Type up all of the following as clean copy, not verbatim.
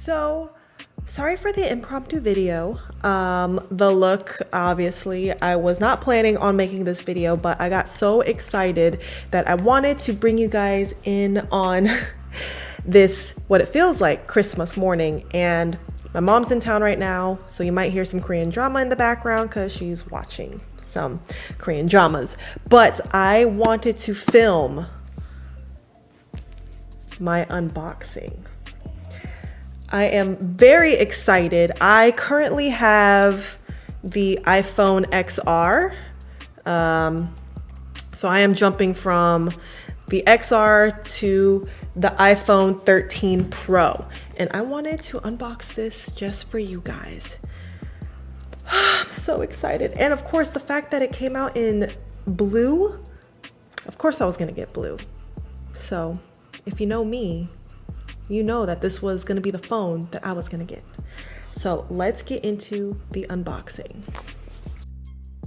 So, sorry for the impromptu video. The look, obviously, I was not planning on making this video, but I got so excited that I wanted to bring you guys in on this, what it feels like, Christmas morning. And my mom's in town right now, so you might hear some Korean drama in the background because she's watching some Korean dramas. But I wanted to film my unboxing. I am very excited. I currently have the iPhone XR. So I am jumping from the XR to the iPhone 13 Pro. And I wanted to unbox this just for you guys. I'm so excited. And of course, the fact that it came out in blue, of course I was gonna get blue. So if you know me, you know that this was gonna be the phone that I was gonna get. So let's get into the unboxing.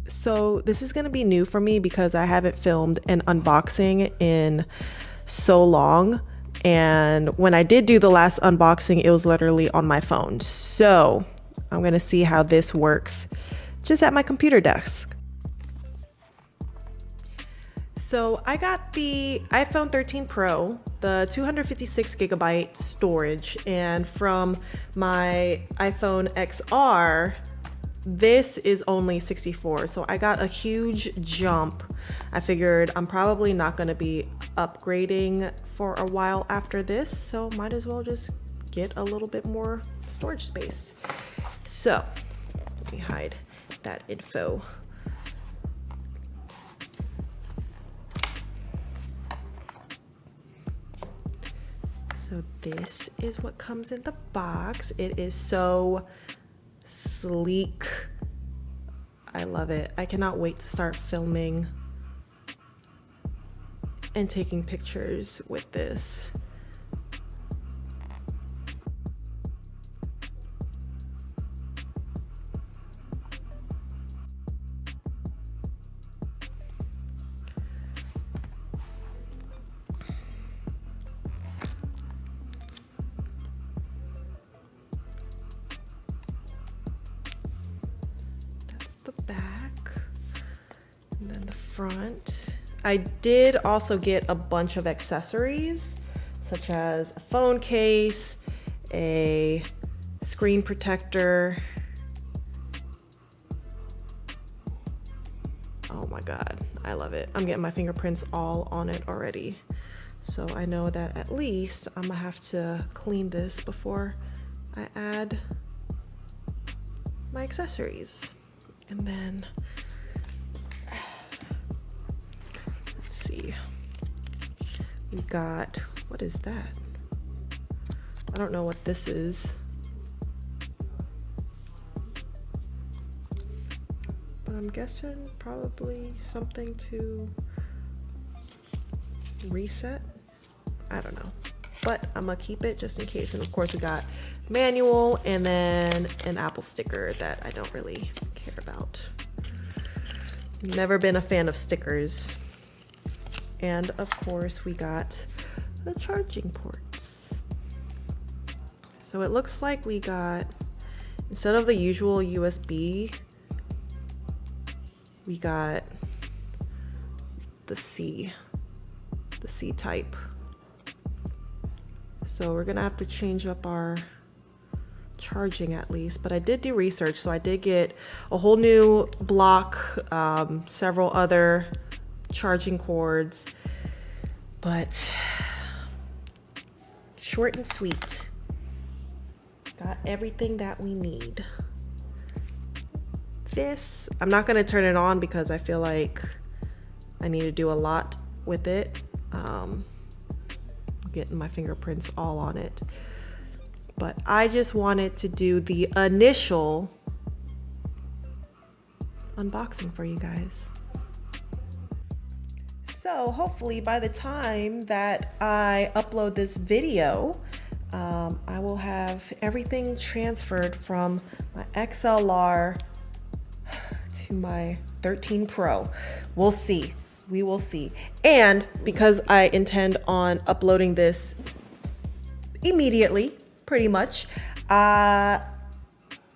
So this is gonna be new for me because I haven't filmed an unboxing in so long. And when I did do the last unboxing, it was literally on my phone. So I'm gonna see how this works just at my computer desk. So I got the iPhone 13 Pro, the 256 gigabyte storage, and from my iPhone XR, this is only 64. So I got a huge jump. I figured I'm probably not gonna be upgrading for a while after this, so might as well just get a little bit more storage space. So let me hide that info. So this is what comes in the box. It is so sleek. I love it. I cannot wait to start filming and taking pictures with this. Back and then the front. I did also get a bunch of accessories such as a phone case, a screen protector. Oh my god, I love it. I'm getting my fingerprints all on it already, so I know that at least I'm gonna have to clean this before I add my accessories. And then, let's see, we got, what is that? I don't know what this is. But I'm guessing probably something to reset. I don't know. But I'm gonna keep it just in case. And of course we got manual and then an Apple sticker that I don't really care about. Never been a fan of stickers. And of course we got the charging ports. So it looks like we got, instead of the usual USB, we got the C type. So we're gonna have to change up our charging at least, but I did do research, so I did get a whole new block, several other charging cords, but short and sweet. Got everything that we need. This, I'm not gonna turn it on because I feel like I need to do a lot with it. Getting my fingerprints all on it. But I just wanted to do the initial unboxing for you guys. So hopefully by the time that I upload this video, I will have everything transferred from my XLR to my 13 Pro. We'll see. We will see. And because I intend on uploading this immediately, pretty much.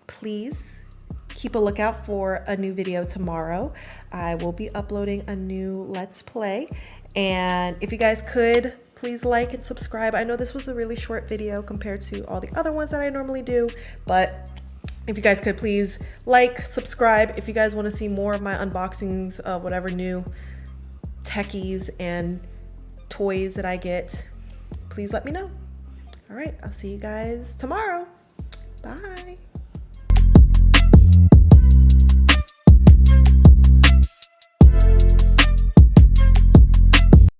Please keep a lookout for a new video tomorrow. I will be uploading a new Let's Play. And if you guys could, please like and subscribe. I know this was a really short video compared to all the other ones that I normally do, but if you guys could please like, subscribe. If you guys want to see more of my unboxings of whatever new techies and toys that I get, please let me know. All right, I'll see you guys tomorrow. Bye.